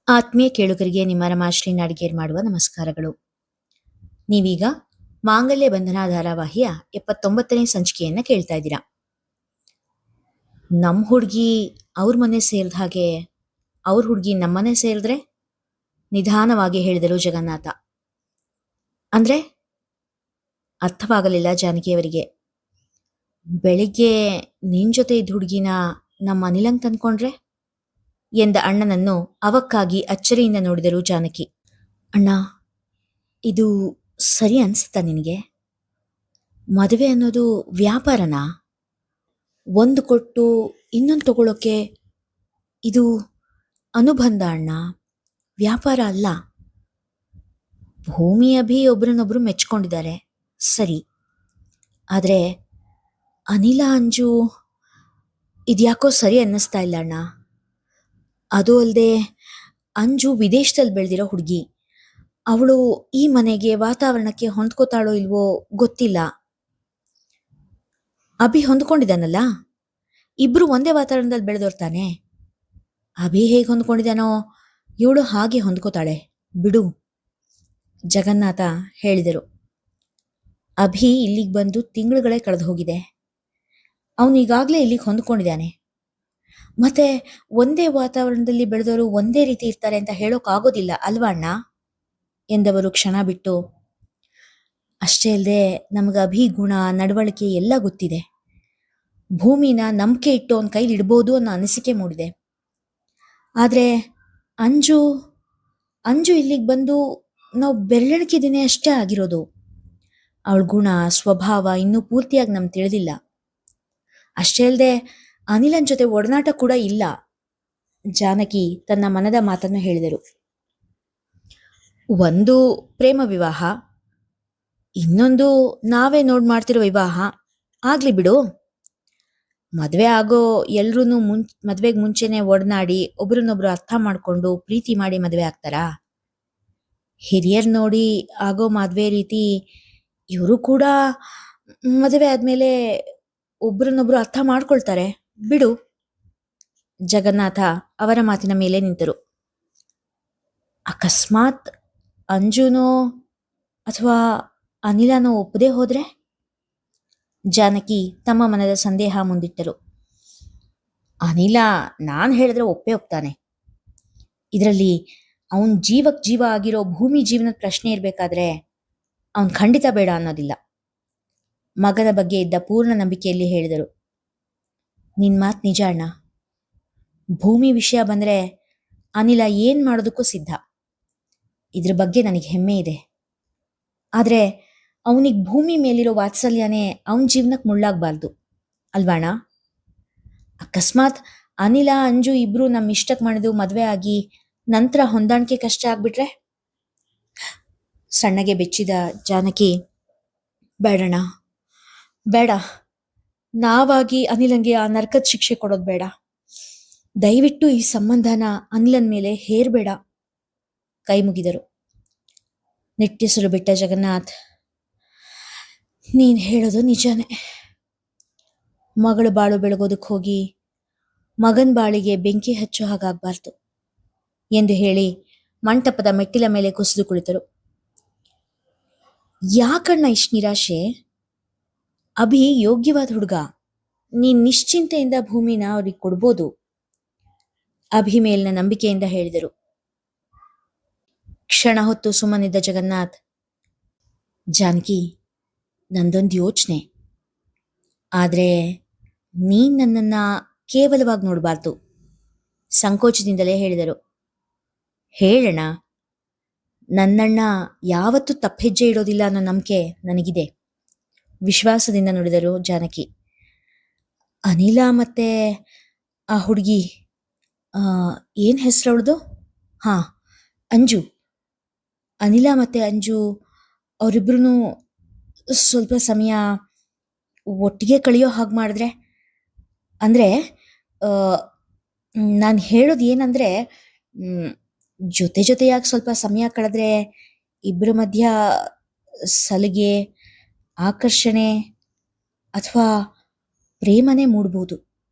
ಆತ್ಮೀಯ ಕೇಳುಗರಿಗೆ ನಿಮ್ಮ ರಮಾಶ್ರೀ ನಾಡಿಗೇರ್ ಮಾಡುವ ನಮಸ್ಕಾರಗಳು. ನೀವೀಗ ಮಾಂಗಲ್ಯ ಬಂಧನ ಧಾರಾವಾಹಿಯ 79ನೇ ಸಂಚಿಕೆಯನ್ನ ಕೇಳ್ತಾ ಇದ್ದೀರಾ. ನಮ್ಮ ಹುಡುಗಿ ಅವ್ರ ಮನೆ ಸೇರಿದ ಹಾಗೆ ಅವ್ರ ಹುಡುಗಿ ನಮ್ಮನೆ ಸೇರಿದ್ರೆ ನಿಧಾನವಾಗಿ ಹೇಳಿದರು ಜಗನ್ನಾಥ. ಅಂದ್ರೆ ಅರ್ಥವಾಗಲಿಲ್ಲ ಜಾನಕಿಯವರಿಗೆ. ಬೆಳಿಗ್ಗೆ ನಿನ್ ಜೊತೆ ಇದ್ದ ಹುಡುಗಿನ ನಮ್ಮ ಅನಿಲಂಗ್ ತಂದ್ಕೊಂಡ್ರೆ ಎಂದ ಅಣ್ಣನನ್ನು ಅವಕ್ಕಾಗಿ ಅಚ್ಚರಿಯಿಂದ ನೋಡಿದರು ಜಾನಕಿ. ಅಣ್ಣ, ಇದು ಸರಿ ಅನ್ಸುತ್ತಾ ನಿನಗೆ? ಮದುವೆ ಅನ್ನೋದು ವ್ಯಾಪಾರನಾ? ಒಂದು ಕೊಟ್ಟು ಇನ್ನೊಂದು ತಗೊಳ್ಳೋಕೆ ಇದು ಅನುಬಂಧ ಅಣ್ಣ, ವ್ಯಾಪಾರ ಅಲ್ಲ. ಭೂಮಿ ಅಭಿ ಒಬ್ರನ್ನೊಬ್ರು ಮೆಚ್ಕೊಂಡಿದ್ದಾರೆ ಸರಿ, ಆದರೆ ಅನಿಲ ಅಂಜು ಇದ್ಯಾಕೋ ಸರಿ ಅನ್ನಿಸ್ತಾ ಇಲ್ಲ ಅಣ್ಣ. ಅದು ಅಲ್ಲದೆ ಅಂಜು ವಿದೇಶದಲ್ಲಿ ಬೆಳೆದಿರೋ ಹುಡುಗಿ. ಅವಳು ಈ ಮನೆಗೆ ವಾತಾವರಣಕ್ಕೆ ಹೊಂದ್ಕೋತಾಳೋ ಇಲ್ವೋ ಗೊತ್ತಿಲ್ಲ. ಅಭಿ ಹೊಂದ್ಕೊಂಡಿದ್ದಾನಲ್ಲ, ಇಬ್ರು ಒಂದೇ ವಾತಾವರಣದಲ್ಲಿ ಬೆಳೆದೋರ್ತಾನೆ. ಅಭಿ ಹೇಗೆ ಹೊಂದ್ಕೊಂಡಿದ್ದಾನೋ ಇವಳು ಹಾಗೆ ಹೊಂದ್ಕೋತಾಳೆ ಬಿಡು, ಜಗನ್ನಾಥ ಹೇಳಿದರು. ಅಭಿ ಇಲ್ಲಿಗೆ ಬಂದು ತಿಂಗಳುಗಳೇ ಕಳೆದು ಹೋಗಿದೆ. ಅವನು ಈಗಾಗಲೇ ಇಲ್ಲಿಗೆ ಹೊಂದ್ಕೊಂಡಿದ್ದಾನೆ. ಮತ್ತೆ ಒಂದೇ ವಾತಾವರಣದಲ್ಲಿ ಬೆಳೆದವರು ಒಂದೇ ರೀತಿ ಇರ್ತಾರೆ ಅಂತ ಹೇಳೋಕ್ಕಾಗೋದಿಲ್ಲ ಅಲ್ವಾ ಅಣ್ಣ ಎಂದವರು ಕ್ಷಣ ಬಿಟ್ಟು. ಅಷ್ಟೇ ಅಲ್ಲದೆ ನಮಗೆ ಅಭಿ ಗುಣ ನಡವಳಿಕೆ ಎಲ್ಲ ಗೊತ್ತಿದೆ. ಭೂಮಿನ ನಂಬಿಕೆ ಇಟ್ಟು ಅವನ ಕೈಲಿ ಇಡ್ಬೋದು ಅನ್ನೋ ಅನಿಸಿಕೆ ಮೂಡಿದೆ. ಆದರೆ ಅಂಜು ಅಂಜು ಇಲ್ಲಿಗೆ ಬಂದು ನಾವು ಬೆರಳಿಕೆ ದಿನ ಅಷ್ಟೇ ಆಗಿರೋದು. ಅವಳ ಗುಣ ಸ್ವಭಾವ ಇನ್ನೂ ಪೂರ್ತಿಯಾಗಿ ನಮ್ಗೆ ತಿಳಿದಿಲ್ಲ. ಅಷ್ಟೇ ಅಲ್ಲದೆ ಅನಿಲನ್ ಜೊತೆ ಒಡನಾಟ ಕೂಡ ಇಲ್ಲ. ಜಾನಕಿ ತನ್ನ ಮನದ ಮಾತನ್ನು ಹೇಳಿದರು. ಒಂದು ಪ್ರೇಮ ವಿವಾಹ, ಇನ್ನೊಂದು ನಾವೇ ಮಾಡ್ತಿರೋ ವಿವಾಹ. ಆಗ್ಲಿ ಬಿಡು. ಮದುವೆ ಆಗೋ ಎಲ್ರೂ ಮದುವೆಗೆ ಮುಂಚೆನೆ ಒಡನಾಡಿ ಒಬ್ರನ್ನೊಬ್ರು ಅರ್ಥ ಮಾಡ್ಕೊಂಡು ಪ್ರೀತಿ ಮಾಡಿ ಮದುವೆ ಆಗ್ತಾರಾ? ಹಿರಿಯರ್ ನೋಡಿ ಆಗೋ ಮದುವೆ ರೀತಿ ಇವರು ಕೂಡ ಮದುವೆ ಆದ್ಮೇಲೆ ಒಬ್ರನ್ನೊಬ್ರು ಅರ್ಥ ಮಾಡ್ಕೊಳ್ತಾರೆ ಬಿಡು. ಜಗನ್ನಾಥ ಅವರ ಮಾತಿನ ಮೇಲೆ ನಿಂತರು. ಅಕಸ್ಮಾತ್ ಅಂಜುನೋ ಅಥವಾ ಅನಿಲನೋ ಒಪ್ಪದೇ ಹೋದ್ರೆ? ಜಾನಕಿ ತಮ್ಮ ಮನದ ಸಂದೇಹ ಮುಂದಿಟ್ಟರು. ಅನಿಲ ನಾನು ಹೇಳಿದ್ರೆ ಒಪ್ಪೇ ಹೋಗ್ತಾನೆ. ಇದರಲ್ಲಿ ಅವನ್ ಜೀವಕ್ ಜೀವ ಆಗಿರೋ ಭೂಮಿ ಜೀವನದ ಪ್ರಶ್ನೆ ಇರಬೇಕಾದ್ರೆ ಅವನ್ ಖಂಡಿತ ಬೇಡ ಅನ್ನೋದಿಲ್ಲ. ಮಗನ ಬಗ್ಗೆ ಇದ್ದ ಪೂರ್ಣ ನಂಬಿಕೆಯಲ್ಲಿ ಹೇಳಿದರು. ನಿನ್ ಮಾತು ನಿಜ ಅಣ್ಣ. ಭೂಮಿ ವಿಷಯ ಬಂದ್ರೆ ಅನಿಲ ಏನ್ ಮಾಡೋದಕ್ಕೂ ಸಿದ್ಧ. ಇದ್ರ ಬಗ್ಗೆ ನನಗೆ ಹೆಮ್ಮೆ ಇದೆ. ಆದ್ರೆ ಅವನಿಗೆ ಭೂಮಿ ಮೇಲಿರೋ ವಾತ್ಸಲ್ಯನೇ ಅವನ ಜೀವನಕ್ಕೆ ಮುಳ್ಳಾಗಬಾರ್ದು ಅಲ್ವಾಣ? ಅಕಸ್ಮಾತ್ ಅನಿಲ ಅಂಜು ಇಬ್ರು ನಮ್ಮ ಇಷ್ಟಕ್ಕೆ ಮಾಡಿದು ಮದುವೆ ಆಗಿ ನಂತರ ಹೊಂದಾಣಿಕೆ ಕಷ್ಟ ಆಗ್ಬಿಟ್ರೆ? ಸಣ್ಣಗೆ ಬೆಚ್ಚಿದ ಜಾನಕಿ, ಬೇಡಣ್ಣ ಬೇಡ. ನಾವಾಗಿ ಅನಿಲಂಗೆ ಆ ನರಕದ ಶಿಕ್ಷೆ ಕೊಡೋದು ಬೇಡ. ದಯವಿಟ್ಟು ಈ ಸಂಬಂಧನ ಅನಿಲನ್ ಮೇಲೆ ಹೇರ್ಬೇಡ. ಕೈ ಮುಗಿದರು. ನಿಟ್ಟುಸಿರು ಬಿಟ್ಟ ಜಗನ್ನಾಥ್, ನೀನ್ ಹೇಳೋದು ನಿಜಾನೇ. ಮಗಳು ಬಾಳು ಬೆಳಗೋದಕ್ಕೆ ಹೋಗಿ ಮಗನ್ ಬಾಳಿಗೆ ಬೆಂಕಿ ಹಚ್ಚೋ ಹಾಗಾಗ್ಬಾರ್ದು ಎಂದು ಹೇಳಿ ಮಂಟಪದ ಮೆಟ್ಟಿಲ ಮೇಲೆ ಕುಸಿದು ಕುಳಿತರು. ಯಾಕಣ್ಣ ಇಷ್ಟು ನಿರಾಶೆ? ಅಭಿ ಯೋಗ್ಯವಾದ ಹುಡುಗ. ನೀನ್ ನಿಶ್ಚಿಂತೆಯಿಂದ ಭೂಮಿನ ಅವ್ರಿಗೆ ಕೊಡ್ಬೋದು, ಅಭಿ ಮೇಲಿನ ನಂಬಿಕೆಯಿಂದ ಹೇಳಿದರು. ಕ್ಷಣ ಹೊತ್ತು ಸುಮ್ಮನಿದ್ದ ಜಗನ್ನಾಥ್, ಜಾನಕಿ, ನಂದೊಂದು ಯೋಚನೆ. ಆದ್ರೆ ನೀನ್ ನನ್ನನ್ನ ಕೇವಲವಾಗಿ ನೋಡಬಾರ್ದು, ಸಂಕೋಚದಿಂದಲೇ ಹೇಳಿದರು. ಹೇಳಣ್ಣ. ನನ್ನಣ್ಣ ಯಾವತ್ತೂ ತಪ್ಪೆಜ್ಜೆ ಇಡೋದಿಲ್ಲ ಅನ್ನೋ ನಂಬಿಕೆ ನನಗಿದೆ, ವಿಶ್ವಾಸದಿಂದ ನುಡಿದರು ಜಾನಕಿ. ಅನಿಲ ಮತ್ತೆ ಆ ಹುಡುಗಿ, ಏನ್ ಹೆಸರು ಅವಳದು? ಹಾ, ಅಂಜು. ಅನಿಲ ಮತ್ತೆ ಅಂಜು ಅವರಿಬ್ರು ಸ್ವಲ್ಪ ಸಮಯ ಒಟ್ಟಿಗೆ ಕಳೆಯೋ ಹಾಗೆ ಮಾಡಿದ್ರೆ, ಅಂದ್ರೆ ನಾನು ಹೇಳೋದು ಏನಂದ್ರೆ, ಜೊತೆಯಾಗಿ ಸ್ವಲ್ಪ ಸಮಯ ಕಳೆದ್ರೆ ಇಬ್ಬರ ಮಧ್ಯ ಸಲಿಗೆ, ಆಕರ್ಷಣೆ ಅಥವಾ ಪ್ರೇಮನೇ ಮೂಡ್ಬೋದು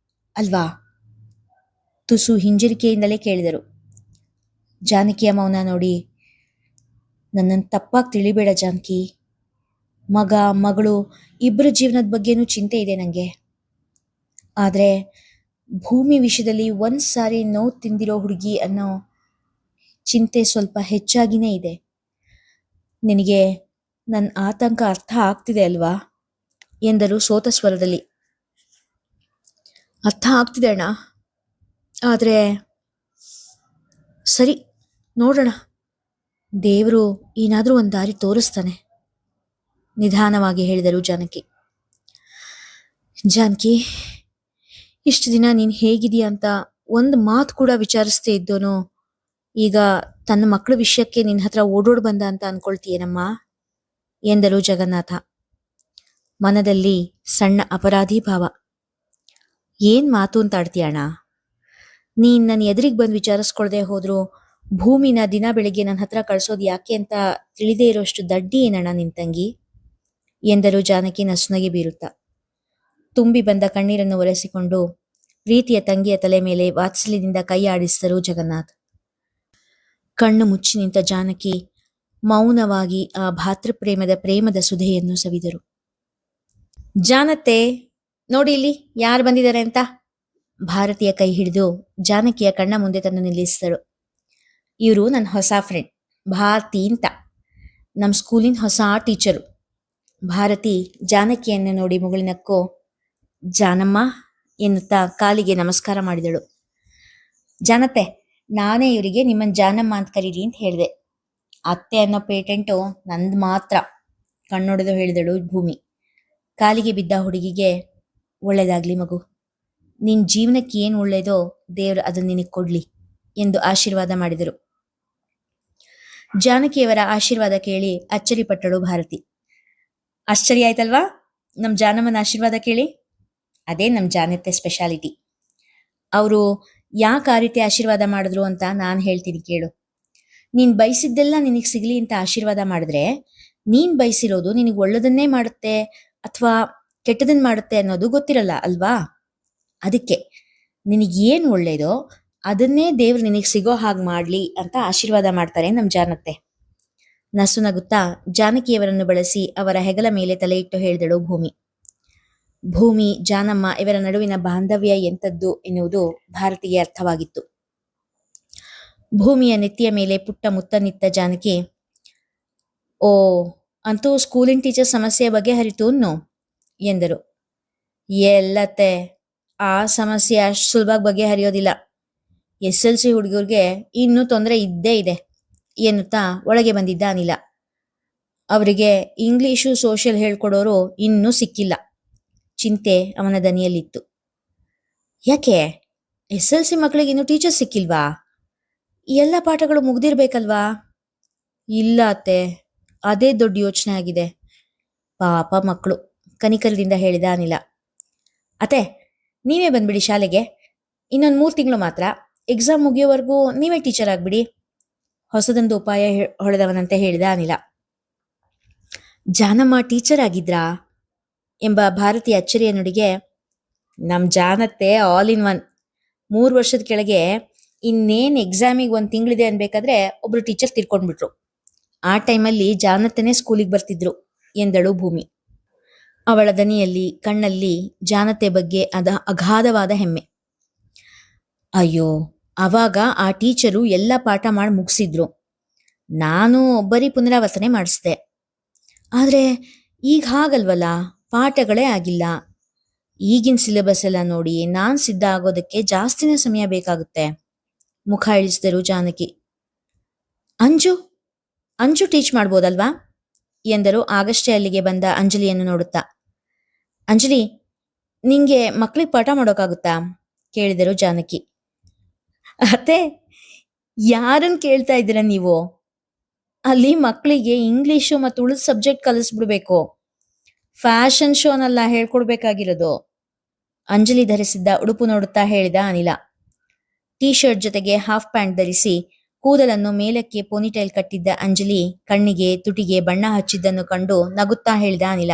ಅಲ್ವಾ? ತುಸು ಹಿಂಜರಿಕೆಯಿಂದಲೇ ಕೇಳಿದರು. ಜಾನಕಿಯ ಮೌನ ನೋಡಿ, ನನ್ನನ್ನು ತಪ್ಪಾಗಿ ತಿಳಿಬೇಡ ಜಾನಕಿ. ಮಗ ಮಗಳು ಇಬ್ಬರ ಜೀವನದ ಬಗ್ಗೆನೂ ಚಿಂತೆ ಇದೆ ನನಗೆ. ಆದರೆ ಭೂಮಿ ವಿಷಯದಲ್ಲಿ ಒಂದು ಸಾರಿ ನೋವು ತಿಂದಿರೋ ಹುಡುಗಿ ಅನ್ನೋ ಚಿಂತೆ ಸ್ವಲ್ಪ ಹೆಚ್ಚಾಗಿನೇ ಇದೆ. ನಿನಗೆ ನನ್ನ ಆತಂಕ ಅರ್ಥ ಆಗ್ತಿದೆ ಅಲ್ವಾ ಎಂದರು ಸೋತ ಸ್ವರದಲ್ಲಿ. ಅರ್ಥ ಆಗ್ತಿದೆ ಅಣ್ಣ, ಆದರೆ ಸರಿ, ನೋಡೋಣ, ದೇವರು ಏನಾದರೂ ಒಂದು ದಾರಿ ತೋರಿಸ್ತಾನೆ, ನಿಧಾನವಾಗಿ ಹೇಳಿದರು ಜಾನಕಿ. ಜಾನಕಿ, ಇಷ್ಟು ದಿನ ನೀನು ಹೇಗಿದೀಯ ಅಂತ ಒಂದು ಮಾತು ಕೂಡ ವಿಚಾರಿಸ್ತೇ ಇದ್ದೋನು ಈಗ ತನ್ನ ಮಕ್ಕಳ ವಿಷಯಕ್ಕೆ ನಿನ್ನ ಹತ್ರ ಓಡೋಡ್ ಬಂದ ಅಂತ ಅನ್ಕೊಳ್ತೀಯೇನಮ್ಮ ಎಂದರು ಜಗನ್ನಾಥ. ಮನದಲ್ಲಿ ಸಣ್ಣ ಅಪರಾಧಿ ಭಾವ. ಏನ್ ಮಾತು ಅಂತ ಆಡ್ತೀಯಣ್ಣ? ನೀನ್ ನನ್ನ ಎದುರಿಗೆ ಬಂದು ವಿಚಾರಿಸ್ಕೊಳ್ದೆ ಹೋದ್ರು ಭೂಮಿನ ದಿನ ಬೆಳಿಗ್ಗೆ ನನ್ನ ಹತ್ರ ಕಳ್ಸೋದು ಯಾಕೆ ಅಂತ ತಿಳಿದೇ ಇರೋಷ್ಟು ದಡ್ಡಿ ಏನಣ್ಣ ನಿನ್ ತಂಗಿ ಎಂದರು ಜಾನಕಿ ನಸುನಗೆ ಬೀರುತ್ತಾ. ತುಂಬಿ ಬಂದ ಕಣ್ಣೀರನ್ನು ಒರೆಸಿಕೊಂಡು ಪ್ರೀತಿಯ ತಂಗಿಯ ತಲೆ ಮೇಲೆ ವಾತ್ಸಲ್ಯದಿಂದ ಕೈ ಆಡಿಸಿದರು ಜಗನ್ನಾಥ್. ಕಣ್ಣು ಮುಚ್ಚಿ ನಿಂತ ಜಾನಕಿ ಮೌನವಾಗಿ ಆ ಪ್ರೇಮದ ಸುಧೆಯನ್ನು ಸವಿದರು. ಜಾನತೆ, ನೋಡಿ ಇಲ್ಲಿ ಯಾರು ಬಂದಿದ್ದಾರೆ ಅಂತ. ಭಾರತಿಯ ಕೈ ಹಿಡಿದು ಜಾನಕಿಯ ಕಣ್ಣ ಮುಂದೆ ತಂದು ನಿಲ್ಲಿಸಿದಳು. ಇವರು ನನ್ನ ಹೊಸ ಫ್ರೆಂಡ್ ಭಾರತಿ ಅಂತ, ನಮ್ಮ ಸ್ಕೂಲಿನ ಹೊಸ ಟೀಚರು. ಭಾರತಿ ಜಾನಕಿಯನ್ನು ನೋಡಿ ಮುಗುಳಿನಕ್ಕೋ ಜಾನಮ್ಮ ಎನ್ನುತ್ತಾ ಕಾಲಿಗೆ ನಮಸ್ಕಾರ ಮಾಡಿದಳು. ಜಾನತೆ, ನಾನೇ ಇವರಿಗೆ ನಿಮ್ಮನ್ನ ಜಾನಮ್ಮ ಅಂತ ಕರೀರಿ ಅಂತ ಹೇಳಿದೆ. ಅತ್ತೆ ಅನ್ನೋ ಪೇಟೆಂಟು ನಂದು ಮಾತ್ರ, ಕಣ್ಣೊಡೆದು ಹೇಳಿದಳು ಭೂಮಿ. ಕಾಲಿಗೆ ಬಿದ್ದ ಹುಡುಗಿಗೆ, ಒಳ್ಳೇದಾಗ್ಲಿ ಮಗು, ನಿನ್ ಜೀವನಕ್ಕೆ ಏನು ಒಳ್ಳೇದೋ ದೇವರು ಅದನ್ನ ನಿನಗೆ ಕೊಡ್ಲಿ ಎಂದು ಆಶೀರ್ವಾದ ಮಾಡಿದರು. ಜಾನಕಿಯವರ ಆಶೀರ್ವಾದ ಕೇಳಿ ಅಚ್ಚರಿಪಟ್ಟಳು ಭಾರತಿ. ಆಶ್ಚರ್ಯ ಆಯ್ತಲ್ವಾ ನಮ್ ಜಾನಮ್ಮನ ಆಶೀರ್ವಾದ ಕೇಳಿ? ಅದೇ ನಮ್ ಜಾನತೆ ಸ್ಪೆಷಾಲಿಟಿ. ಅವರು ಯಾಕೆ ಆ ರೀತಿ ಆಶೀರ್ವಾದ ಮಾಡಿದ್ರು ಅಂತ ನಾನು ಹೇಳ್ತೀನಿ ಕೇಳು. ನೀನ್ ಬಯಸಿದ್ದೆಲ್ಲ ನಿನಗೆ ಸಿಗ್ಲಿ ಅಂತ ಆಶೀರ್ವಾದ ಮಾಡಿದ್ರೆ, ನೀನ್ ಬಯಸಿರೋದು ನಿನಗೆ ಒಳ್ಳೇದನ್ನೇ ಮಾಡುತ್ತೆ ಅಥವಾ ಕೆಟ್ಟದನ್ನ ಮಾಡುತ್ತೆ ಅನ್ನೋದು ಗೊತ್ತಿರಲ್ಲ ಅಲ್ವಾ? ಅದಕ್ಕೆ ನಿನಗೇನ್ ಒಳ್ಳೇದೋ ಅದನ್ನೇ ದೇವ್ರು ನಿನಗೆ ಸಿಗೋ ಹಾಗೆ ಮಾಡ್ಲಿ ಅಂತ ಆಶೀರ್ವಾದ ಮಾಡ್ತಾರೆ ನಮ್ ಜಾನತೆ. ನಸು ನಗುತ್ತಾ ಜಾನಕಿಯವರನ್ನು ಬಳಸಿ ಅವರ ಹೆಗಲ ಮೇಲೆ ತಲೆ ಇಟ್ಟು ಹೇಳಿದಳು ಭೂಮಿ. ಭೂಮಿ ಜಾನಮ್ಮ ಇವರ ನಡುವಿನ ಬಾಂಧವ್ಯ ಎಂಥದ್ದು ಎನ್ನುವುದು ಭಾರತಿಗೆ ಅರ್ಥವಾಗಿತ್ತು. ಭೂಮಿಯ ನೆತ್ತಿಯ ಮೇಲೆ ಪುಟ್ಟ ಮುತ್ತನ್ನಿತ್ತ ಜಾನಕಿ, ಓ, ಅಂತೂ ಸ್ಕೂಲಿನ ಟೀಚರ್ ಸಮಸ್ಯೆ ಬಗ್ಗೆ ಹರಿತು ಎಂದರು. ಎಲ್ಲತ್ತೆ, ಆ ಸಮಸ್ಯೆ ಅಷ್ಟು ಸುಲಭವಾಗಿ ಬಗೆಹರಿಯೋದಿಲ್ಲ. SLC ಹುಡುಗರಿಗೆ ಇನ್ನೂ ತೊಂದರೆ ಇದ್ದೇ ಇದೆ ಎನ್ನುತ್ತಾ ಒಳಗೆ ಬಂದಿದ್ದ ಅನಿಲ. ಅವರಿಗೆ ಇಂಗ್ಲಿಷು ಸೋಷಿಯಲ್ ಹೇಳ್ಕೊಡೋರು ಇನ್ನೂ ಸಿಕ್ಕಿಲ್ಲ. ಚಿಂತೆ ಅವನ ದನಿಯಲ್ಲಿತ್ತು. ಯಾಕೆ SLC ಮಕ್ಕಳಿಗೆ ಇನ್ನೂ ಟೀಚರ್ ಸಿಕ್ಕಿಲ್ವಾ? ಎಲ್ಲ ಪಾಠಗಳು ಮುಗ್ದಿರ್ಬೇಕಲ್ವಾ? ಇಲ್ಲ ಅತ್ತೆ, ಅದೇ ದೊಡ್ಡ ಯೋಚನೆ ಆಗಿದೆ. ಪಾಪ ಮಕ್ಕಳು, ಕನಿಕರದಿಂದ ಹೇಳಿದ ಅನಿಲ. ಅತ್ತೆ, ನೀವೇ ಬಂದ್ಬಿಡಿ ಶಾಲೆಗೆ, ಇನ್ನೊಂದು 3 ತಿಂಗಳು ಮಾತ್ರ, ಎಕ್ಸಾಮ್ ಮುಗಿಯೋವರೆಗೂ ನೀವೇ ಟೀಚರ್ ಆಗ್ಬಿಡಿ, ಹೊಸದೊಂದು ಉಪಾಯ ಹೊಳೆದವನಂತೆ ಹೇಳಿದ ಅನಿಲ. ಜಾನಮ್ಮ ಟೀಚರ್ ಆಗಿದ್ರಾ ಎಂಬ ಭಾರತೀಯ ಅಚ್ಚರಿಯ ನುಡಿಗೆ, ನಮ್ ಜಾನತ್ತೆ ಆಲ್ ಇನ್ ಒನ್. 3 ವರ್ಷದ ಕೆಳಗೆ ಇನ್ನೇನ್ ಎಕ್ಸಾಮಿಗೆ 1 ತಿಂಗಳಿದೆ ಅನ್ಬೇಕಾದ್ರೆ ಒಬ್ರು ಟೀಚರ್ ತೀರ್ಕೊಂಡ್ಬಿಟ್ರು. ಆ ಟೈಮಲ್ಲಿ ಜಾನತೆನೇ ಸ್ಕೂಲಿಗೆ ಬರ್ತಿದ್ರು ಎಂದಳು ಭೂಮಿ. ಅವಳ ದನಿಯಲ್ಲಿ ಕಣ್ಣಲ್ಲಿ ಜಾನತೆ ಬಗ್ಗೆ ಅಗಾಧವಾದ ಹೆಮ್ಮೆ. ಅಯ್ಯೋ, ಅವಾಗ ಆ ಟೀಚರು ಎಲ್ಲ ಪಾಠ ಮಾಡಿ ಮುಗಿಸಿದ್ರು, ನಾನು ಬರೀ ಪುನರಾವರ್ತನೆ ಮಾಡಿಸ್ದೆ. ಆದ್ರೆ ಈಗ ಹಾಗಲ್ವಲ್ಲ, ಪಾಠಗಳೇ ಆಗಿಲ್ಲ. ಈಗಿನ ಸಿಲೆಬಸ್ ಎಲ್ಲ ನೋಡಿ ನಾನ್ ಸಿದ್ಧ ಆಗೋದಕ್ಕೆ ಜಾಸ್ತಿನೇ ಸಮಯ ಬೇಕಾಗುತ್ತೆ. ಮುಖ ಇಳಿಸಿದರು ಜಾನಕಿ. ಅಂಜು ಅಂಜು ಟೀಚ್ ಮಾಡ್ಬೋದಲ್ವಾ ಎಂದರು ಆಗಷ್ಟೇ ಅಲ್ಲಿಗೆ ಬಂದ ಅಂಜಲಿಯನ್ನು ನೋಡುತ್ತಾ. ಅಂಜಲಿ, ನಿಂಗೆ ಮಕ್ಳಿಗೆ ಪಾಠ ಮಾಡೋಕ್ಕಾಗುತ್ತಾ ಕೇಳಿದರು ಜಾನಕಿ. ಅತ್ತೆ, ಯಾರನ್ನು ಕೇಳ್ತಾ ಇದ್ದೀರ ನೀವು? ಅಲ್ಲಿ ಮಕ್ಕಳಿಗೆ ಇಂಗ್ಲಿಷು ಮತ್ತು ಉಳಿದ ಸಬ್ಜೆಕ್ಟ್ ಕಲಿಸ್ಬಿಡ್ಬೇಕು. ಫ್ಯಾಷನ್ ಶೋನೆಲ್ಲ ಹೇಳ್ಕೊಡ್ಬೇಕಾಗಿರೋದು. ಅಂಜಲಿ ಧರಿಸಿದ್ದ ಉಡುಪು ನೋಡುತ್ತಾ ಹೇಳಿದ ಅನಿಲ. ಟೀ ಶರ್ಟ್ ಜೊತೆಗೆ ಹಾಫ್ ಪ್ಯಾಂಟ್ ಧರಿಸಿ ಕೂದಲನ್ನು ಮೇಲಕ್ಕೆ ಪೋನಿಟೈಲ್ ಕಟ್ಟಿದ್ದ ಅಂಜಲಿ ಕಣ್ಣಿಗೆ ತುಟಿಗೆ ಬಣ್ಣ ಹಚ್ಚಿದ್ದನ್ನು ಕಂಡು ನಗುತ್ತಾ ಹೇಳಿದ ಅನಿಲ.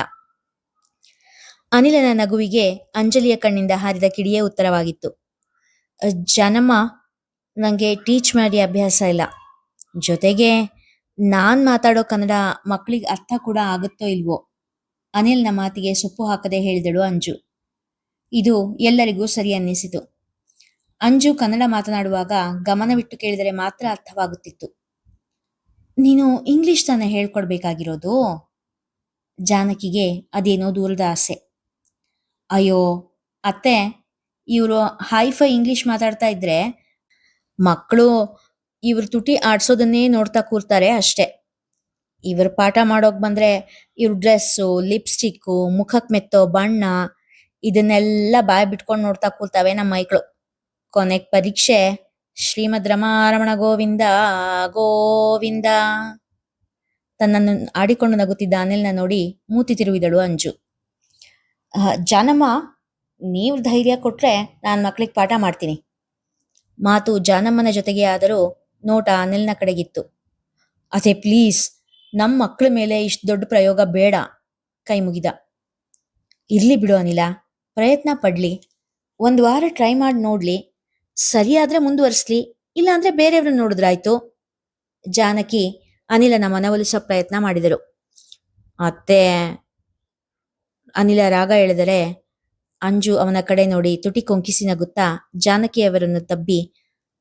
ಅನಿಲನ ನಗುವಿಗೆ ಅಂಜಲಿಯ ಕಣ್ಣಿಂದ ಹಾರಿದ ಕಿಡಿಯೇ ಉತ್ತರವಾಗಿತ್ತು. ಜಾನಮ್ಮ, ನನಗೆ ಟೀಚ್ ಮಾಡಿ ಅಭ್ಯಾಸ ಇಲ್ಲ. ಜೊತೆಗೆ ನಾನು ಮಾತಾಡೋ ಕನ್ನಡ ಮಕ್ಕಳಿಗೆ ಅರ್ಥ ಕೂಡ ಆಗುತ್ತೋ ಇಲ್ವೋ. ಅನಿಲ್ನ ಮಾತಿಗೆ ಸೊಪ್ಪು ಹಾಕದೆ ಹೇಳಿದಳು ಅಂಜು. ಇದು ಎಲ್ಲರಿಗೂ ಸರಿ ಅನ್ನಿಸಿತು. ಅಂಜು ಕನ್ನಡ ಮಾತನಾಡುವಾಗ ಗಮನವಿಟ್ಟು ಕೇಳಿದರೆ ಮಾತ್ರ ಅರ್ಥವಾಗುತ್ತಿತ್ತು. ನೀನು ಇಂಗ್ಲಿಷ್ ತಾನೇ ಹೇಳ್ಕೊಡ್ಬೇಕಾಗಿರೋದು? ಜಾನಕಿಗೆ ಅದೇನೋ ದೂರದ ಆಸೆ. ಅಯ್ಯೋ ಅತ್ತೆ, ಇವರು ಹೈಫೈ ಇಂಗ್ಲಿಷ್ ಮಾತಾಡ್ತಾ ಇದ್ರೆ ಮಕ್ಕಳು ಇವ್ರ ತುಟಿ ಆಡ್ಸೋದನ್ನೇ ನೋಡ್ತಾ ಕೂರ್ತಾರೆ ಅಷ್ಟೆ. ಇವ್ರ ಪಾಠ ಮಾಡೋಕ್ ಬಂದ್ರೆ ಇವ್ರ ಡ್ರೆಸ್ಸು, ಲಿಪ್ಸ್ಟಿಕ್ಕು, ಮುಖಕ್ಕೆ ಮೆತ್ತೋ ಬಣ್ಣ ಇದನ್ನೆಲ್ಲ ಬಾಯ್ ಬಿಟ್ಕೊಂಡು ನೋಡ್ತಾ ಕೂರ್ತಾವೆ ನಮ್ಮ ಮೈಕ್ಳು. ಕೊನೆಗ್ ಪರೀಕ್ಷೆ ಶ್ರೀಮದ್ ರಮಾರಮಣ ಗೋವಿಂದ ಗೋವಿಂದ. ತನ್ನನ್ನು ಆಡಿಕೊಂಡು ನಗುತ್ತಿದ್ದ ಅನಿಲ್ನ ನೋಡಿ ಮೂತಿ ತಿರುವಿದಳು ಅಂಜು. ಜಾನಮ್ಮ, ನೀವು ಧೈರ್ಯ ಕೊಟ್ರೆ ನಾನು ಮಕ್ಳಿಗೆ ಪಾಠ ಮಾಡ್ತೀನಿ. ಮಾತು ಜಾನಮ್ಮನ ಜೊತೆಗೆ ಆದರೂ ನೋಟ ಅನಿಲ್ನ ಕಡೆಗಿತ್ತು. ಅದೇ ಪ್ಲೀಸ್, ನಮ್ಮ ಮಕ್ಕಳ ಮೇಲೆ ಇಷ್ಟು ದೊಡ್ಡ ಪ್ರಯೋಗ ಬೇಡ, ಕೈ ಮುಗಿದ. ಇರ್ಲಿ ಬಿಡು ಅನಿಲ, ಪ್ರಯತ್ನ ಪಡ್ಲಿ. ಒಂದು ವಾರ ಟ್ರೈ ಮಾಡಿ ನೋಡ್ಲಿ. ಸರಿಯಾದ್ರೆ ಮುಂದುವರಿಸ್ಲಿ, ಇಲ್ಲಾಂದ್ರೆ ಬೇರೆಯವ್ರನ್ನ ನೋಡಿದ್ರಾಯ್ತು. ಜಾನಕಿ ಅನಿಲನ ಮನವೊಲಿಸೋ ಪ್ರಯತ್ನ ಮಾಡಿದರು. ಅತ್ತೆ, ಅನಿಲ ರಾಗ ಎಳೆದರೆ ಅಂಜು ಅವನ ಕಡೆ ನೋಡಿ ತುಟಿ ಕೊಂಕಿಸಿ ನಗುತ್ತಾ ಜಾನಕಿಯವರನ್ನು ತಬ್ಬಿ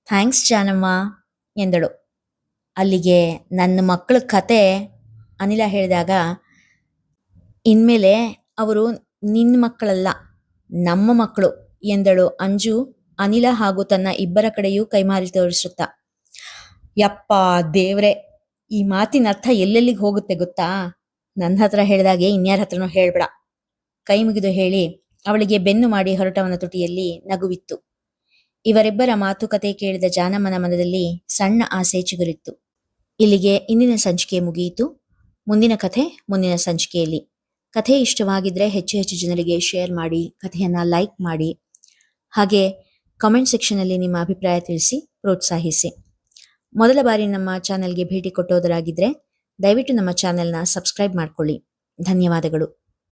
ಥ್ಯಾಂಕ್ಸ್ ಜಾನಮ್ಮ ಎಂದಳು. ಅಲ್ಲಿಗೆ ನನ್ನ ಮಕ್ಕಳ ಕತೆ ಅನಿಲ ಹೇಳಿದಾಗ, ಇನ್ಮೇಲೆ ಅವರು ನಿನ್ನ ಮಕ್ಕಳಲ್ಲ, ನಮ್ಮ ಮಕ್ಕಳು ಎಂದಳು ಅಂಜು ಅನಿಲ ಹಾಗೂ ತನ್ನ ಇಬ್ಬರ ಕಡೆಯೂ ಕೈಮಾರಿ ತೋರಿಸುತ್ತಾ. ಯಪ್ಪ ದೇವ್ರೆ, ಈ ಮಾತಿನ ಅರ್ಥ ಎಲ್ಲೆಲ್ಲಿಗೆ ಹೋಗುತ್ತೆ ಗೊತ್ತಾ? ನನ್ನ ಹತ್ರ ಹೇಳಿದಾಗೆ ಇನ್ಯಾರ ಹತ್ರನೂ ಹೇಳ್ಬೇಡ, ಕೈ ಮುಗಿದು ಹೇಳಿ ಅವಳಿಗೆ ಬೆನ್ನು ಮಾಡಿ ಹೊರಟವನ ತುಟಿಯಲ್ಲಿ ನಗುವಿತ್ತು. ಇವರಿಬ್ಬರ ಮಾತುಕತೆ ಕೇಳಿದ ಜಾನಮ್ಮನ ಮನದಲ್ಲಿ ಸಣ್ಣ ಆಸೆ ಚಿಗುರಿತ್ತು. ಇಲ್ಲಿಗೆ ಇಂದಿನ ಸಂಚಿಕೆ ಮುಗಿಯಿತು. ಮುಂದಿನ ಕಥೆ ಮುಂದಿನ ಸಂಚಿಕೆಯಲ್ಲಿ. ಕಥೆ ಇಷ್ಟವಾಗಿದ್ರೆ ಹೆಚ್ಚು ಹೆಚ್ಚು ಜನರಿಗೆ ಶೇರ್ ಮಾಡಿ, ಕಥೆಯನ್ನ ಲೈಕ್ ಮಾಡಿ, ಹಾಗೆ ಕಾಮೆಂಟ್ ಸೆಕ್ಷನಲ್ಲಿ ನಿಮ್ಮ ಅಭಿಪ್ರಾಯ ತಿಳಿಸಿ ಪ್ರೋತ್ಸಾಹಿಸಿ. ಮೊದಲ ಬಾರಿ ನಮ್ಮ ಚಾನೆಲ್ಗೆ ಭೇಟಿ ಕೊಟ್ಟೋದರಾಗಿದ್ರೆ ದಯವಿಟ್ಟು ನಮ್ಮ ಚಾನೆಲ್ನ ಸಬ್ಸ್ಕ್ರೈಬ್ ಮಾಡ್ಕೊಳ್ಳಿ. ಧನ್ಯವಾದಗಳು.